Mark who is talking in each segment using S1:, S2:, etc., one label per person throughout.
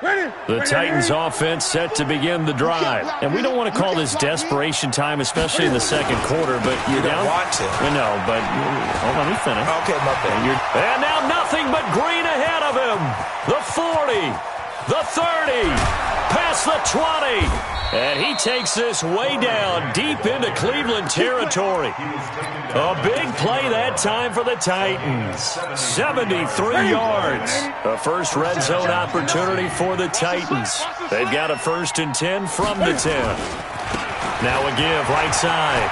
S1: The Titans offense set to begin the drive. And we don't want to call this desperation time, especially in the second quarter, but you're down.
S2: Want to.
S1: I know, but hold on, let me finish.
S2: Okay, my bad.
S1: And now nothing but green ahead of him. The 40, the 30, past the 20. And he takes this way down deep into Cleveland territory. A big play that time for the Titans. 73 yards. A first red zone opportunity for the Titans. They've got a 1st and 10 from the 10. Now a give right side.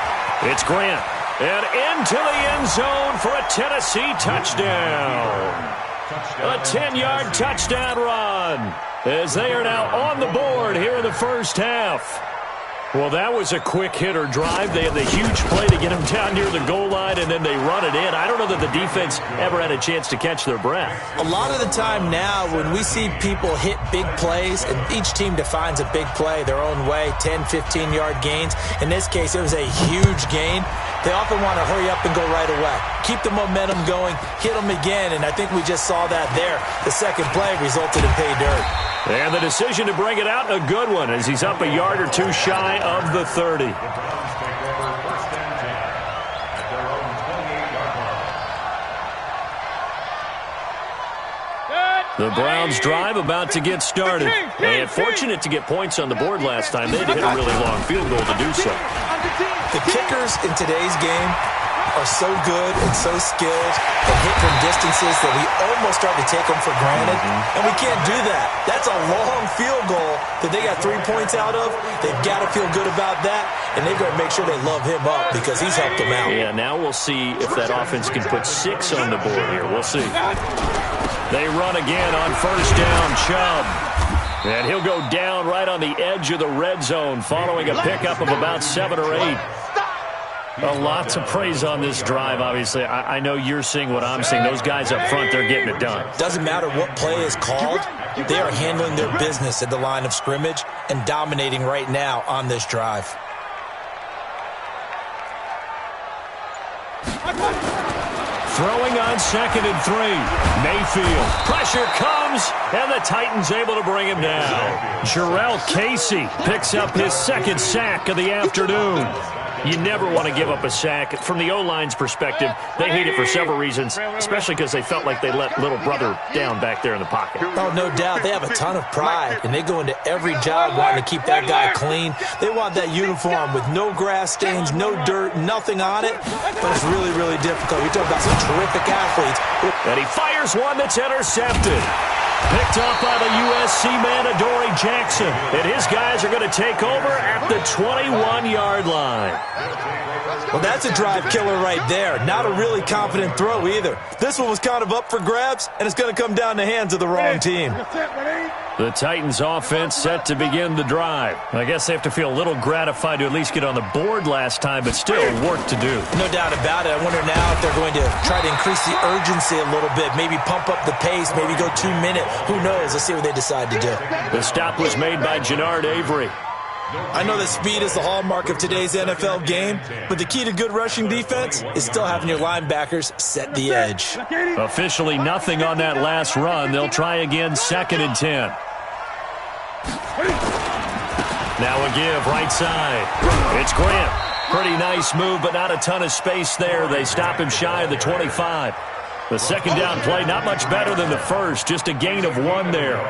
S1: It's Grant. And into the end zone for a Tennessee touchdown. A 10-yard touchdown run as they are now on the board here in the first half. Well, that was a quick hitter drive. They had the huge play to get him down near the goal line, and then they run it in. I don't know that the defense ever had a chance to catch their breath.
S2: A lot of the time now when we see people hit big plays, and each team defines a big play their own way, 10, 15-yard gains. In this case, it was a huge gain. They often want to hurry up and go right away. Keep the momentum going, hit them again, and I think we just saw that there. The second play resulted in pay dirt.
S1: And the decision to bring it out, a good one, as he's up a yard or two shy of the 30. The Browns drive about to get started. And fortunate to get points on the board last time. They had to hit a really long field goal to do so.
S2: The kickers in today's game are so good and so skilled and hit from distances that we almost start to take them for granted. And we can't do that. That's a long field goal that they got 3 points out of. They've got to feel good about that, and they've got to make sure they love him up because he's helped them out.
S1: Yeah, now we'll see if that offense can put 6 on the board here. We'll see. They run again on first down, Chubb. And he'll go down right on the edge of the red zone following a pickup of about 7 or 8. A lot to praise on this drive, obviously. I know you're seeing what I'm seeing. Those guys up front, they're getting it done.
S2: Doesn't matter what play is called. They are handling their business at the line of scrimmage and dominating right now on this drive.
S1: Throwing on 2nd and 3. Mayfield. Pressure comes, and the Titans able to bring him down. Jarrell Casey picks up his 2nd sack of the afternoon. You never want to give up a sack. From the O-line's perspective, they hate it for several reasons, especially because they felt like they let little brother down back there in the pocket.
S2: Oh, no doubt. They have a ton of pride, and they go into every job wanting to keep that guy clean. They want that uniform with no grass stains, no dirt, nothing on it, but it's really, really difficult. You're talking about some terrific athletes.
S1: And he fires one that's intercepted. Picked up by the USC man, Adoree Jackson. And his guys are going to take over at the 21-yard line.
S2: Well, that's a drive killer right there. Not a really confident throw either. This one was kind of up for grabs, and it's going to come down the hands of the wrong team.
S1: The Titans offense set to begin the drive. I guess they have to feel a little gratified to at least get on the board last time, but still work to do.
S2: No doubt about it. I wonder now if they're going to try to increase the urgency a little bit, maybe pump up the pace, maybe go 2 minute. Who knows? Let's see what they decide to do.
S1: The stop was made by Jannard Avery.
S2: I know that speed is the hallmark of today's NFL game, but the key to good rushing defense is still having your linebackers set the edge.
S1: Officially nothing on that last run. They'll try again, 2nd and 10. Now a give, right side. It's Grant. Pretty nice move, but not a ton of space there. They stop him shy of the 25. The second down play, not much better than the first. Just a gain of 1 there.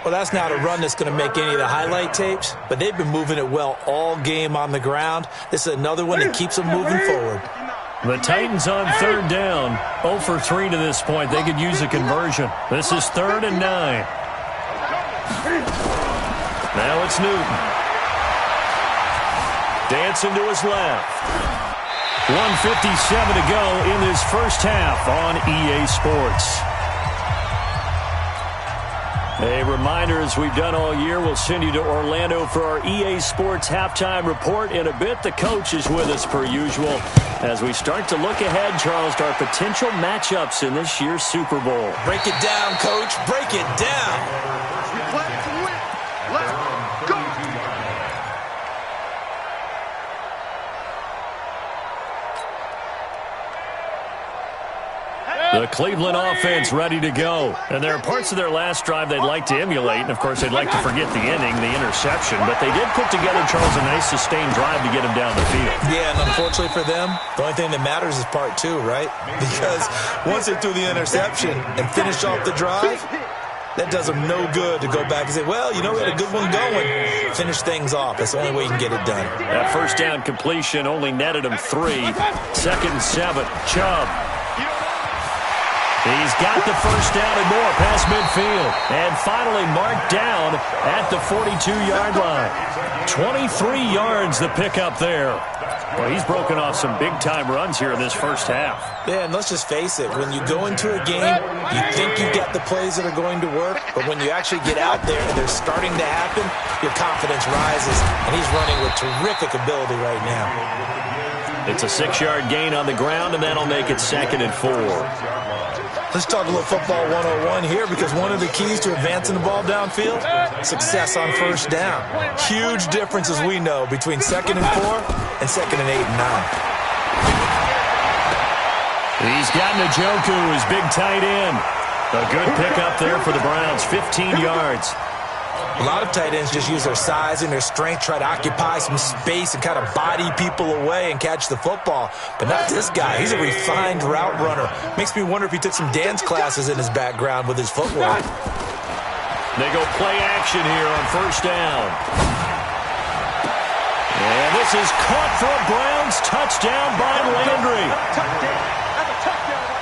S2: Well, that's not a run that's going to make any of the highlight tapes, but they've been moving it well all game on the ground. This is another one that keeps them moving forward.
S1: The Titans on 3rd down. 0 for 3 to this point. They could use a conversion. This is 3rd and 9. Now it's Newton. Dancing to his left. 1:57 to go in this first half on EA Sports. A reminder, as we've done all year, we'll send you to Orlando for our EA Sports halftime report. In a bit, the coach is with us per usual as we start to look ahead, Charles, to our potential matchups in this year's Super Bowl.
S2: Break it down, Coach. Break it down.
S3: Let's go.
S1: The The Cleveland offense ready to go. And there are parts of their last drive they'd like to emulate. And, of course, they'd like to forget the ending, the interception. But they did put together, Charles, a nice sustained drive to get him down the field.
S2: Yeah, and unfortunately for them, the only thing that matters is part two, right? Because once they threw the interception and finished off the drive, that does them no good to go back and say, well, you know, we had a good one going. Finish things off. That's the only way you can get it done.
S1: That first down completion only netted him 3. 2nd and 7. Chubb. He's got the first down and more past midfield. And finally marked down at the 42-yard line. 23 yards the pickup there. Well, he's broken off some big-time runs here in this first half.
S2: Yeah, and let's just face it. When you go into a game, you think you've got the plays that are going to work, but when you actually get out there and they're starting to happen, your confidence rises, and he's running with terrific ability right now.
S1: It's a 6-yard gain on the ground, and that'll make it 2nd and 4.
S2: Let's talk a little football 101 here, because one of the keys to advancing the ball downfield, success on first down. Huge difference, as we know, between 2nd and 4 and 2nd and 8 and 9.
S1: He's got Njoku, his big tight end. A good pickup there for the Browns, 15 yards.
S2: A lot of tight ends just use their size and their strength, try to occupy some space and kind of body people away and catch the football. But not this guy. He's a refined route runner. Makes me wonder if he took some dance classes in his background with his footwork.
S1: They go play action here on first down. And this is caught for a Browns touchdown by Landry.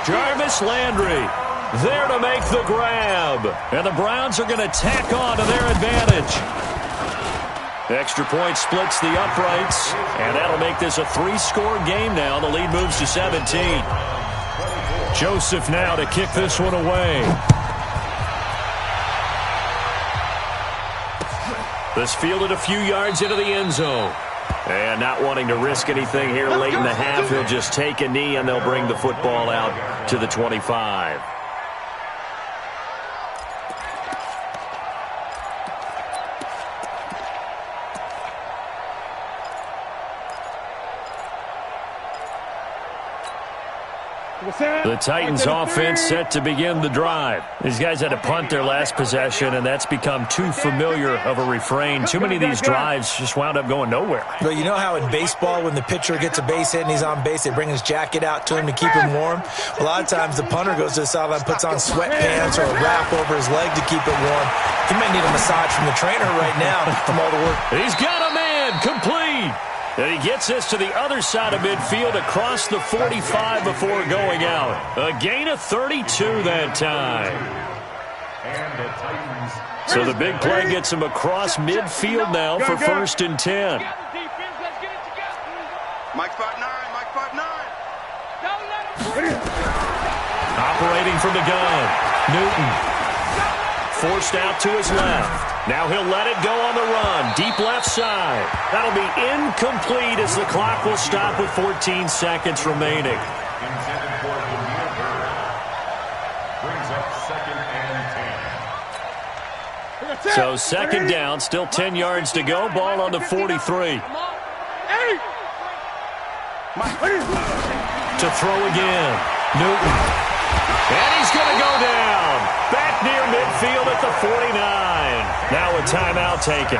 S1: Jarvis Landry there to make the grab. And the Browns are going to tack on to their advantage. The extra point splits the uprights, and that'll make this a 3-score game now. The lead moves to 17. Joseph now to kick this one away. This fielded a few yards into the end zone. And not wanting to risk anything here late in the half, he'll just take a knee, and they'll bring the football out to the 25. The Titans offense set to begin the drive. These guys had to punt their last possession, and that's become too familiar of a refrain. Too many of these drives just wound up going nowhere.
S2: But you know how in baseball, when the pitcher gets a base hit and he's on base, they bring his jacket out to him to keep him warm? A lot of times the punter goes to the sideline, puts on sweatpants or a wrap over his leg to keep it warm. He might need a massage from the trainer right now from all the work.
S1: He's got a man, complete. And he gets this to the other side of midfield across the 45 before going out. A gain of 32 that time. So the big play gets him across midfield now for 1st and 10.
S3: Mike 5'9", Mike 5'9".
S1: Operating from the gun. Newton. Forced out to his left. Now he'll let it go on the run. Deep left side. That'll be incomplete as the clock will stop with 14 seconds remaining. So 2nd down, still 10 yards to go. Ball on the 43. To throw again. Newton. And he's going to go down. Back near midfield at the 49. Now a timeout taken.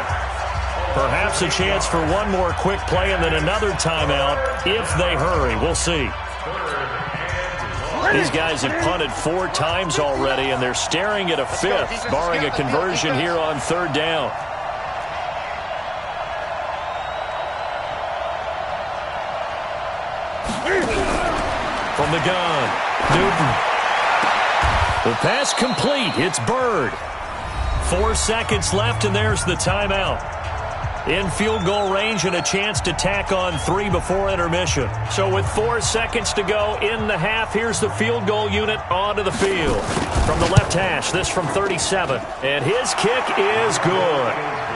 S1: Perhaps a chance for one more quick play and then another timeout if they hurry. We'll see. These guys have punted 4 times already, and they're staring at a 5th, barring a conversion here on 3rd down. From the gun, Newton. The pass complete. It's Bird. 4 seconds left, and there's the timeout. In field goal range and a chance to tack on 3 before intermission. So with 4 seconds to go in the half, here's the field goal unit onto the field. From the left hash, this from 37. And his kick is good.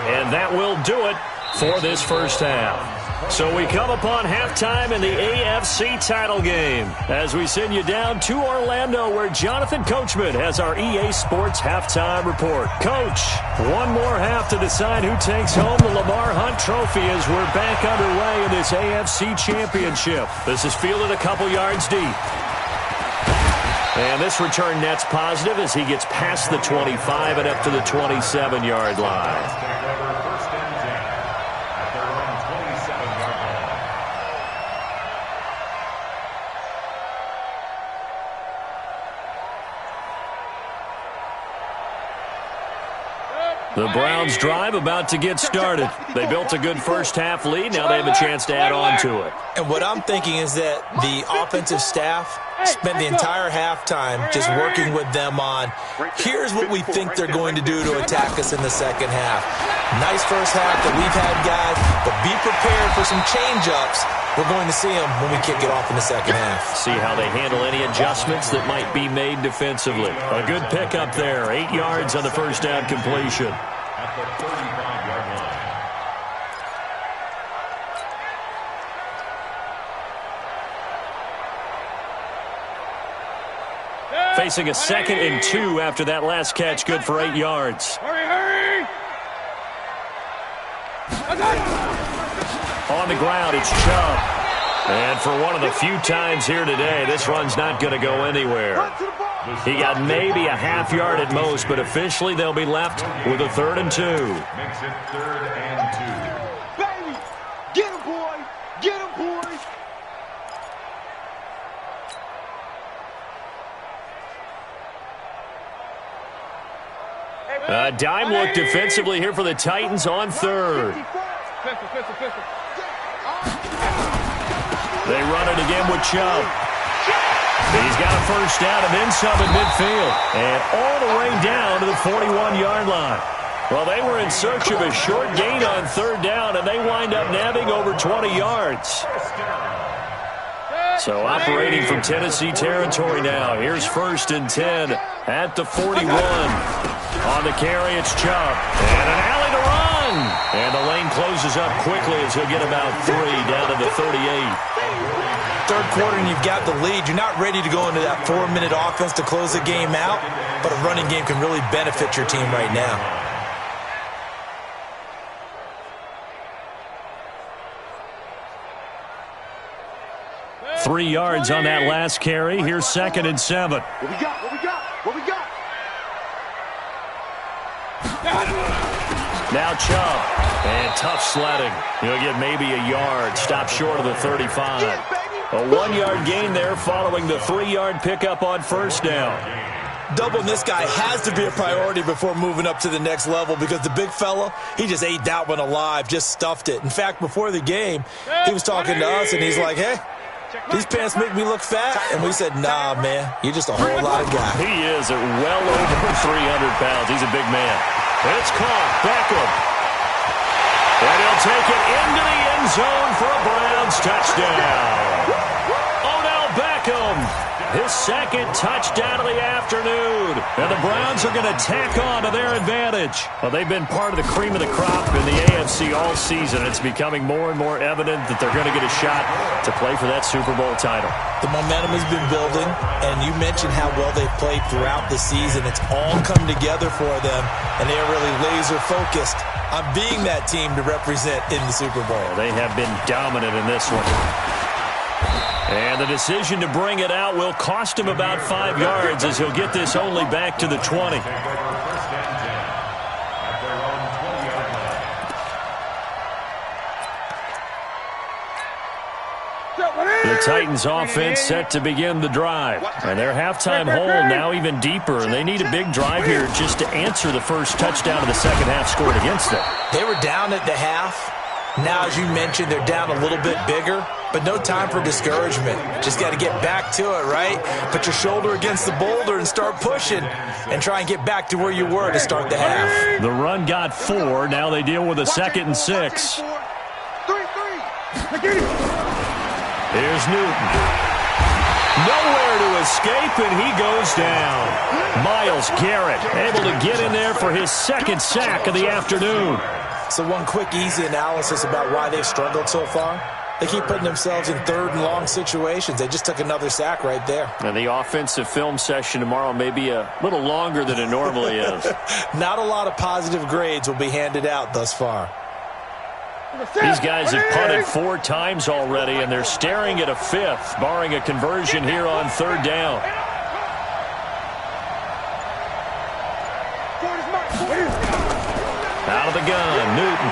S1: And that will do it for this first half. So we come upon halftime in the AFC title game as we send you down to Orlando, where Jonathan Coachman has our EA Sports halftime report. Coach, one more half to decide who takes home the Lamar Hunt Trophy as we're back underway in this AFC Championship. This is fielded a couple yards deep. And this return net's positive as he gets past the 25 and up to the 27-yard line. The Browns' drive about to get started. They built a good first-half lead. Now they have a chance to add on to it.
S2: And what I'm thinking is that the offensive staff spent the entire halftime just working with them on, here's what we think they're going to do to attack us in the second half. Nice first half that we've had, guys, but be prepared for some change-ups. We're going to see them when we kick it off in the second half.
S1: See how they handle any adjustments that might be made defensively. A good pickup there. 8 yards on the first down completion.
S4: At the 35-yard line.
S1: Facing a 2nd and 2 after that last catch. Good for 8 yards.
S3: Hurry!
S1: On the ground, it's Chubb. And for one of the few times here today, this run's not going to go anywhere. He got maybe a half yard at most, but officially they'll be left with a 3rd and 2.
S4: Makes it 3rd and 2.
S3: Baby! Get him, boy! Get him, boy!
S1: A dime look defensively here for the Titans on 3rd. They run it again with Chubb. He's got a first down and then some at midfield. And all the way down to the 41-yard line. Well, they were in search of a short gain on 3rd down, and they wind up nabbing over 20 yards. So operating from Tennessee territory now. Here's 1st and 10 at the 41. On the carry, it's Chubb. And an alley to run. And the lane closes up quickly as he'll get about 3 down to the 38.
S2: Third quarter and you've got the lead. You're not ready to go into that 4-minute offense to close the game out, but a running game can really benefit your team right now.
S1: Three yards on that last carry. Here's 2nd and 7.
S3: What we got? What we got? What we got?
S1: Now Chubb. And tough sledding. He'll get maybe a yard. Stop short of the 35. A 1-yard gain there following the 3-yard pickup on 1st down.
S2: Doubling this guy has to be a priority before moving up to the next level because the big fella, he just ate that one alive, just stuffed it. In fact, before the game, he was talking to us, and he's like, hey, these pants make me look fat. And we said, nah, man, you're just a whole lot of guy.
S1: He is at well over 300 pounds. He's a big man. It's caught. Beckham. And he'll take it into the end zone for a Browns touchdown. Odell Beckham, his 2nd touchdown of the afternoon. And the Browns are going to tack on to their advantage. Well, they've been part of the cream of the crop in the AFC all season. It's becoming more and more evident that they're going to get a shot to play for that Super Bowl title.
S2: The momentum has been building, and you mentioned how well they've played throughout the season. It's all come together for them, and they are really laser-focused on being that team to represent in the Super Bowl.
S1: They have been dominant in this one. And the decision to bring it out will cost him about 5 yards as he'll get this only back to the 20. The Titans offense set to begin the drive. And their halftime hole now even deeper. And they need a big drive here just to answer the first touchdown of the second half scored against them.
S2: They were down at the half. Now, as you mentioned, they're down a little bit bigger, but no time for discouragement. Just got to get back to it, right? Put your shoulder against the boulder and start pushing and try and get back to where you were to start the half.
S1: The run got 4. Now they deal with a 2nd and 6.
S3: 3-3.
S1: Here's Newton. Nowhere to escape, and he goes down. Myles Garrett able to get in there for his 2nd sack of the afternoon.
S2: So one quick, easy analysis about why they've struggled so far. They keep putting themselves in 3rd and long situations. They just took another sack right there.
S1: And the offensive film session tomorrow may be a little longer than it normally is.
S2: Not a lot of positive grades will be handed out thus far.
S1: These guys have punted 4 times already, and they're staring at a 5th, barring a conversion here on 3rd down. the gun. Newton.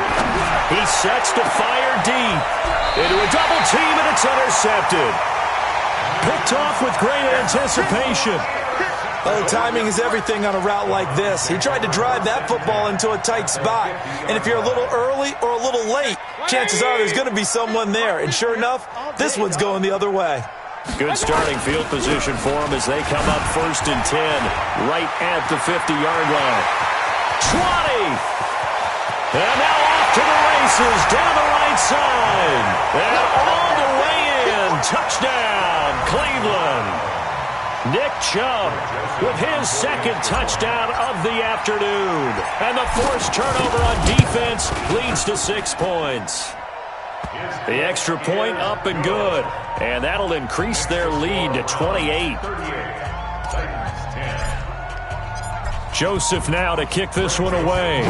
S1: He sets to fire deep. Into a double team, and it's intercepted. Picked off with great anticipation.
S2: Oh, timing is everything on a route like this. He tried to drive that football into a tight spot. And if you're a little early or a little late, chances are there's going to be someone there. And sure enough, this one's going the other way.
S1: Good starting field position for them as they come up 1st and 10, right at the 50-yard line. 20! And now off to the races, down the right side. And all the way in, touchdown, Cleveland. Nick Chubb with his second touchdown of the afternoon. And the forced turnover on defense leads to 6 points. The extra point up and good. And that'll increase their lead to 28. Joseph now to kick this one away.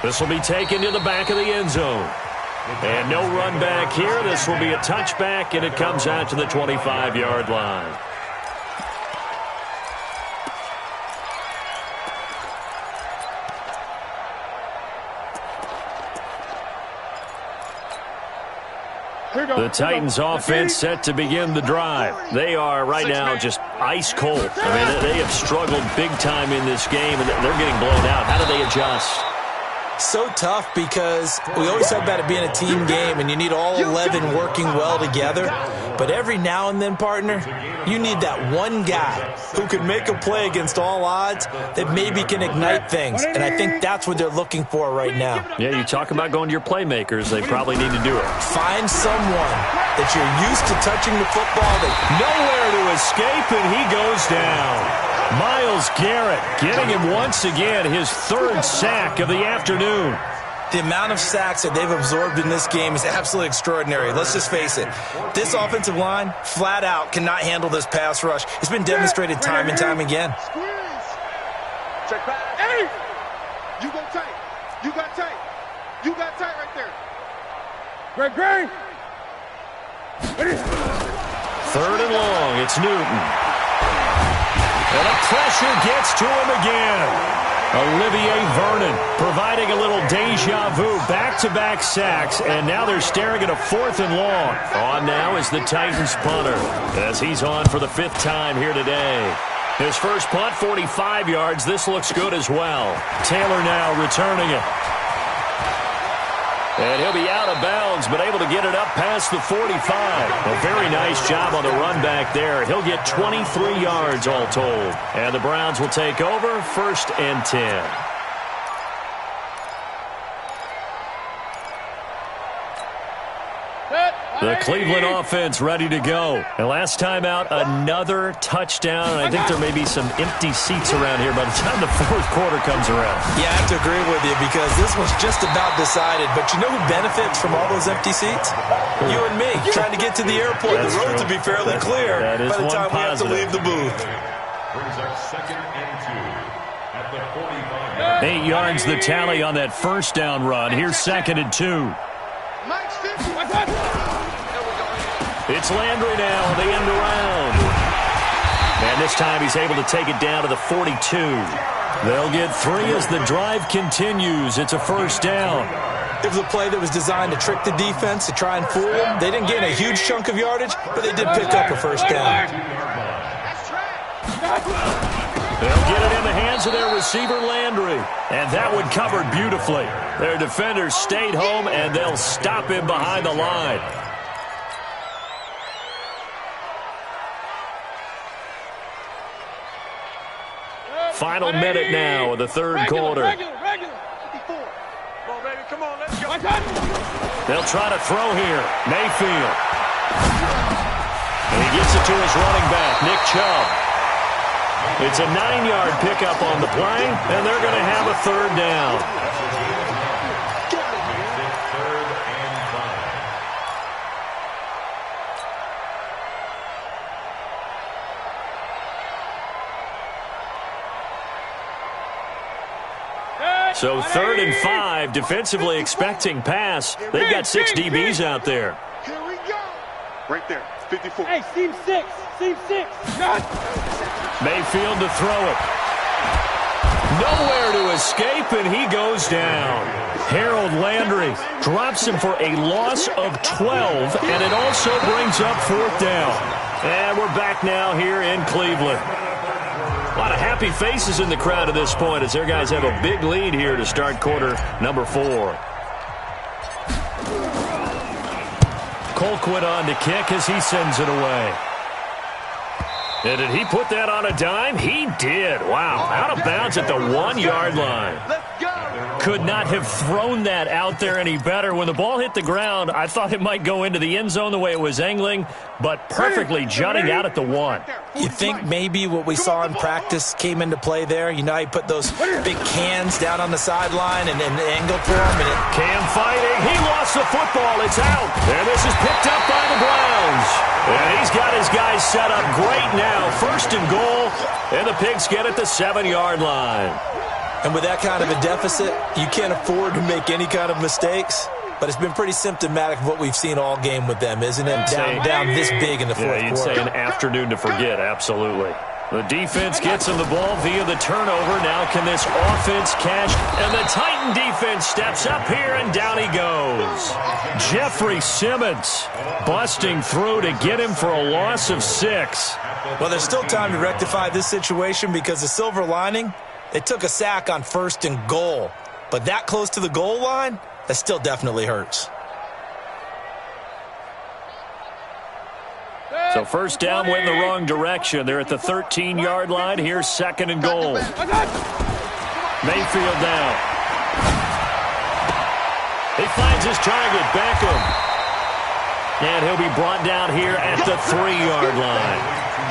S1: This will be taken to the back of the end zone. And no run back here. This will be a touchback, and it comes out to the 25-yard line. The Titans offense set to begin the drive. They are right now just ice cold. I mean, they have struggled big time in this game, and they're getting blown out. How do they adjust?
S2: So tough because we always talk about it being a team game and you need all 11 working well together. But every now and then, partner, you need that one guy who can make a play against all odds that maybe can ignite things. And I think that's what they're looking for right now.
S1: Yeah, you talk about going to your playmakers. They probably need to do it.
S2: Find someone that you're used to touching the football.
S1: Nowhere to escape, and he goes down. Myles Garrett getting him once again his 3rd sack of the afternoon.
S2: The amount of sacks that they've absorbed in this game is absolutely extraordinary. Let's just face it. This offensive line, flat out, cannot handle this pass rush. It's been demonstrated time and time again.
S3: Check back. Hey! You go tight. You got tight. You got tight right there. Greg.
S1: 3rd and long. It's Newton. And the pressure gets to him again. Olivier Vernon providing a little deja vu, back-to-back sacks, and now they're staring at a 4th and long. On now is the Titans punter as he's on for the 5th time here today. His first punt, 45 yards. This looks good as well. Taylor now returning it. And he'll be out of bounds, but able to get it up past the 45. A very nice job on the run back there. He'll get 23 yards all told. And the Browns will take over 1st and 10. The Cleveland offense ready to go. And last time out, another touchdown. And I think there may be some empty seats around here by the time the 4th quarter comes around.
S2: Yeah, I have to agree with you because this was just about decided. But you know who benefits from all those empty seats? You and me, trying to get to the airport.
S1: That's
S2: the roads
S1: true.
S2: will be fairly clear
S1: by the
S2: time
S1: positive.
S2: we have to leave the booth.
S4: Brings up 2nd and 2 at the 45.
S1: 8 yards the tally on that 1st down run. Here's 2nd and 2. It's Landry now on the end around. And this time he's able to take it down to the 42. They'll get 3 as the drive continues. It's a 1st down.
S2: It was a play that was designed to trick the defense, to try and fool them. They didn't gain a huge chunk of yardage, but they did pick up a 1st down.
S1: They'll get it in the hands of their receiver, Landry. And that one covered beautifully. Their defenders stayed home, and they'll stop him behind the line. Final minute now of the 3rd quarter. They'll try to throw here. Mayfield. And he gets it to his running back, Nick Chubb. It's a 9-yard pickup on the play, and they're going to have a 3rd down. So 3rd and 5, defensively expecting pass. They've got 6 DBs out there.
S3: Here we go. Right there, 54.
S5: Hey, seam 6.
S1: Mayfield to throw it. Nowhere to escape, and he goes down. Harold Landry drops him for a loss of 12, and it also brings up 4th down. And we're back now here in Cleveland. A lot of happy faces in the crowd at this point as their guys have a big lead here to start quarter number 4. Colquitt on to kick as he sends it away. And did he put that on a dime? He did. Wow. Out of bounds at the 1-yard line. Could not have thrown that out there any better. When the ball hit the ground, I thought it might go into the end zone the way it was angling, but perfectly jutting out at the 1.
S2: You think maybe what we saw in practice came into play there? You know, he put those big cans down on the sideline and then angled for him. And
S1: Cam fighting. He lost the football. It's out. And this is picked up by the Browns. And he's got his guys set up great now. 1st and goal. And the Pigs get at the 7-yard line.
S2: And with that kind of a deficit, you can't afford to make any kind of mistakes. But it's been pretty symptomatic of what we've seen all game with them, isn't it? Down this big in the 4th quarter.
S1: You'd say an afternoon to forget, absolutely. The defense gets him the ball via the turnover. Now can this offense cash? And the Titan defense steps up here, and down he goes. Jeffrey Simmons busting through to get him for a loss of 6.
S2: Well, there's still time to rectify this situation because the silver lining, they took a sack on 1st and goal. But that close to the goal line, that still definitely hurts.
S1: So 1st down went in the wrong direction. They're at the 13-yard line. Here's 2nd and goal. Mayfield down. He finds his target, Beckham. And he'll be brought down here at the 3-yard line.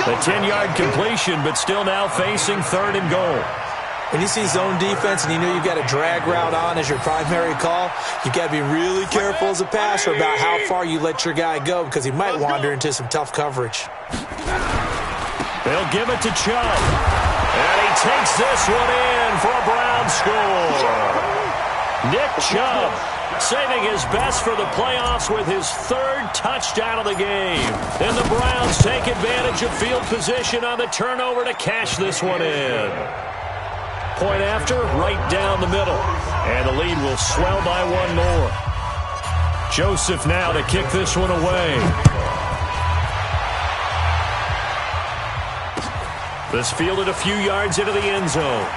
S1: The 10-yard completion, but still now facing 3rd and goal.
S2: When you see zone defense and you know you've got a drag route on as your primary call, you've got to be really careful as a passer about how far you let your guy go because he might wander into some tough coverage.
S1: They'll give it to Chubb. And he takes this one in for a Brown score. Nick Chubb saving his best for the playoffs with his 3rd touchdown of the game. And the Browns take advantage of field position on the turnover to cash this one in. Point after, right down the middle. And the lead will swell by 1 more. Joseph now to kick this one away. This fielded a few yards into the end zone.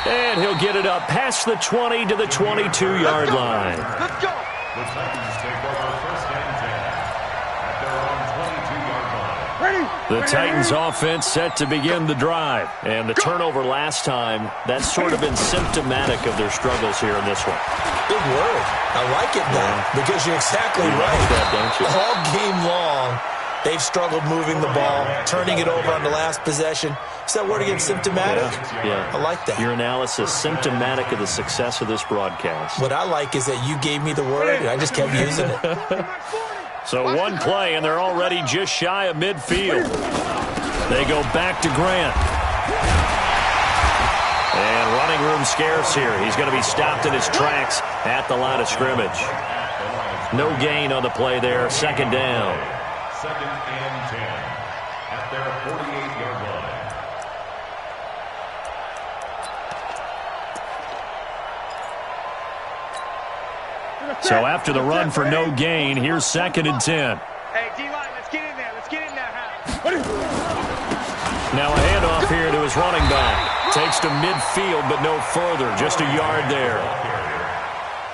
S1: And he'll get it up past the 20 to the 22-yard line.
S3: Let's go.
S4: The Titans take over 1st and 10 at their own 22-yard line.
S3: Ready?
S1: The Titans offense set to begin the drive. And the turnover last time, that's sort of been symptomatic of their struggles here in this one.
S2: Big word. I like it now because you're exactly right.
S1: Like that, don't you?
S2: All game long, they've struggled moving the ball, turning it over on the last possession. Is that word again, symptomatic?
S1: Yeah.
S2: I like that.
S1: Your analysis, symptomatic of the success of this broadcast.
S2: What I like is that you gave me the word, and I just kept using it.
S1: So 1 play, and they're already just shy of midfield. They go back to Grant. And running room scarce here. He's going to be stopped in his tracks at the line of scrimmage. No gain on the play there. 2nd down.
S4: 2nd and 10 at their 48-yard line.
S1: So after the run for no gain, here's 2nd and 10.
S3: Hey, D-line, let's get in there. Let's get in there,
S1: Now a handoff here to his running back. Takes to midfield, but no further. Just a yard there.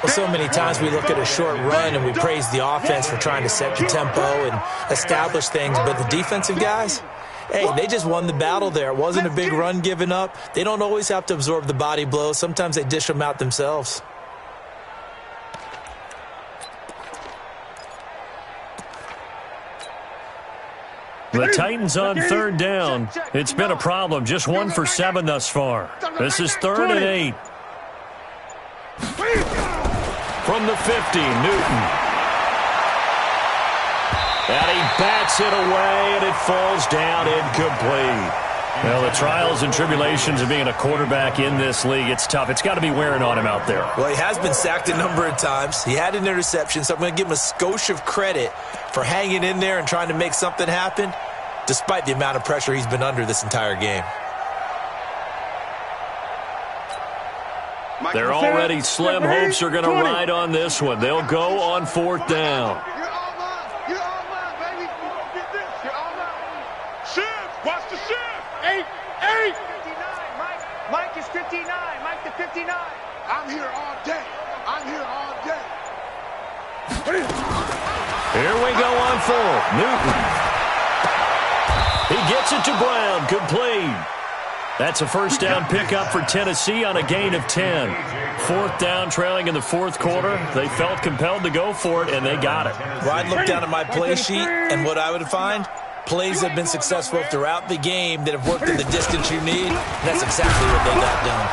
S2: Well, so many times we look at a short run and we praise the offense for trying to set the tempo and establish things, but the defensive guys, hey, they just won the battle there. It wasn't a big run given up. They don't always have to absorb the body blows. Sometimes they dish them out themselves.
S1: The Titans on 3rd down. It's been a problem. Just 1 for 7 thus far. This is 3rd and 8. From the 50, Newton. And he bats it away, and it falls down incomplete. Well, the trials and tribulations of being a quarterback in this league, it's tough. It's got to be wearing on him out there.
S2: Well, he has been sacked a number of times. He had an interception, so I'm going to give him a skosh of credit for hanging in there and trying to make something happen, despite the amount of pressure he's been under this entire game.
S1: They're already slim. Hopes are going to ride on this one. They'll go on 4th down.
S3: You're all mine. You're all mine, baby. You gonna get this. You're all mine. Shift. Watch the shift. 8.
S5: 59. Mike is 59. Mike the 59.
S3: I'm here all day. I'm here all day.
S1: Here we go on 4th. Newton. He gets it to Brown. Complete. That's a first down pickup for Tennessee on a gain of 10. 4th down, trailing in the 4th quarter. They felt compelled to go for it, and they got it.
S2: Well, I'd look down at my play sheet, and what I would find, plays have been successful throughout the game that have worked in the distance you need. That's exactly what they got done.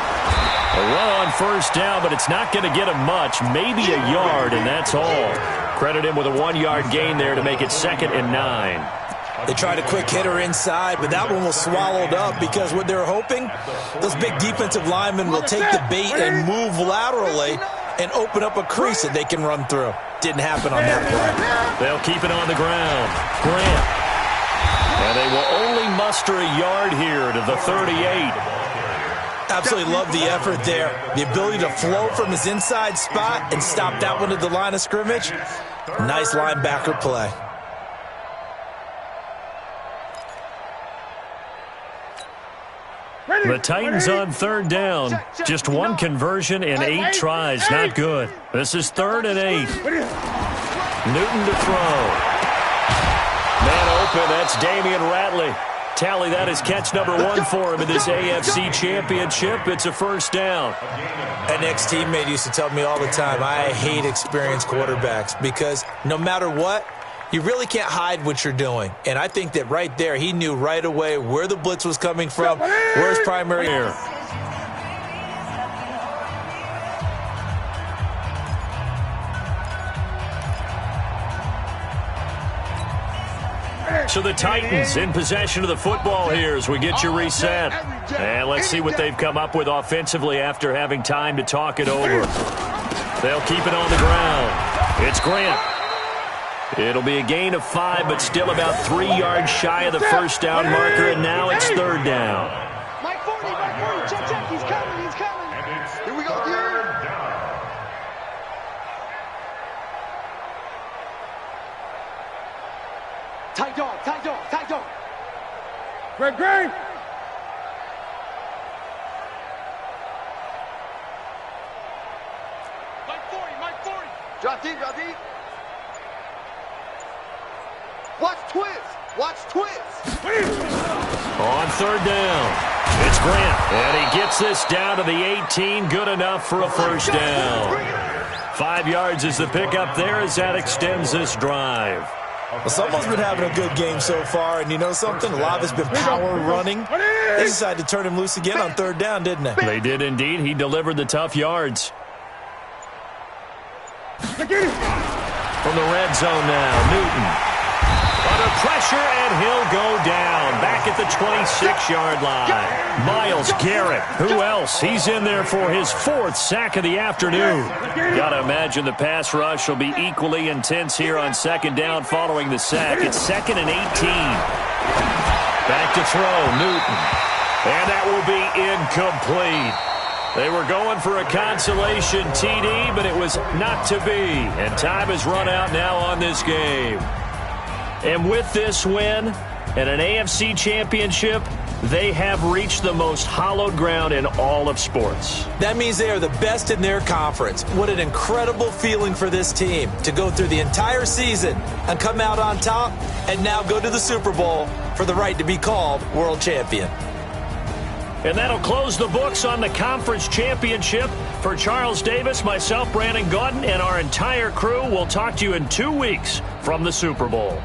S1: A run on first down, but it's not going to get him much. Maybe a yard, and that's all. Credit him with a 1-yard gain there to make it 2nd and 9.
S2: They tried a quick hitter inside, but that one was swallowed up because what they were hoping, those big defensive linemen will take the bait and move laterally and open up a crease that they can run through. Didn't happen on that play.
S1: They'll keep it on the ground. Grant. And they will only muster a yard here to the 38.
S2: Absolutely love the effort there. The ability to flow from his inside spot and stop that one at the line of scrimmage. Nice linebacker play.
S1: The Titans on 3rd down. Just one conversion in 8 tries. Not good. This is 3rd and 8. Newton to throw. Man open. That's Damian Ratley. Tally, that is catch number 1 for him in this AFC Championship. It's a first down.
S2: An ex-teammate used to tell me all the time, I hate experienced quarterbacks because no matter what, you really can't hide what you're doing. And I think that right there, he knew right away where the blitz was coming from, where his primary
S1: Here. So the Titans in possession of the football here as we get you reset. And let's see what they've come up with offensively after having time to talk it over. They'll keep it on the ground. It's Grant. It'll be a gain of 5, but still about 3 yards shy of the first down marker, and now it's 3rd down.
S5: Mike 40. Check. He's coming.
S3: Here we go, dude.
S5: Tight dog.
S3: Greg. Mike 40. Drop deep. Watch twist.
S1: On 3rd down, it's Grant, and he gets this down to the 18, good enough for a first down. 5 yards is the pickup there as that extends this drive.
S2: Well, someone's been having a good game so far, and you know something? A lot of it's been power running. They decided to turn him loose again on 3rd down, didn't they?
S1: They did indeed. He delivered the tough yards. From the red zone now, Newton. Under pressure, and he'll go down. Back at the 26-yard line. Myles Garrett. Who else? He's in there for his 4th sack of the afternoon. Got to imagine the pass rush will be equally intense here on 2nd down following the sack. It's 2nd and 18. Back to throw, Newton. And that will be incomplete. They were going for a consolation TD, but it was not to be. And time has run out now on this game. And with this win and an AFC championship, they have reached the most hallowed ground in all of sports.
S2: That means they are the best in their conference. What an incredible feeling for this team to go through the entire season and come out on top and now go to the Super Bowl for the right to be called world champion.
S1: And that'll close the books on the conference championship. For Charles Davis, myself, Brandon Gaudin, and our entire crew, we'll talk to you in 2 weeks from the Super Bowl.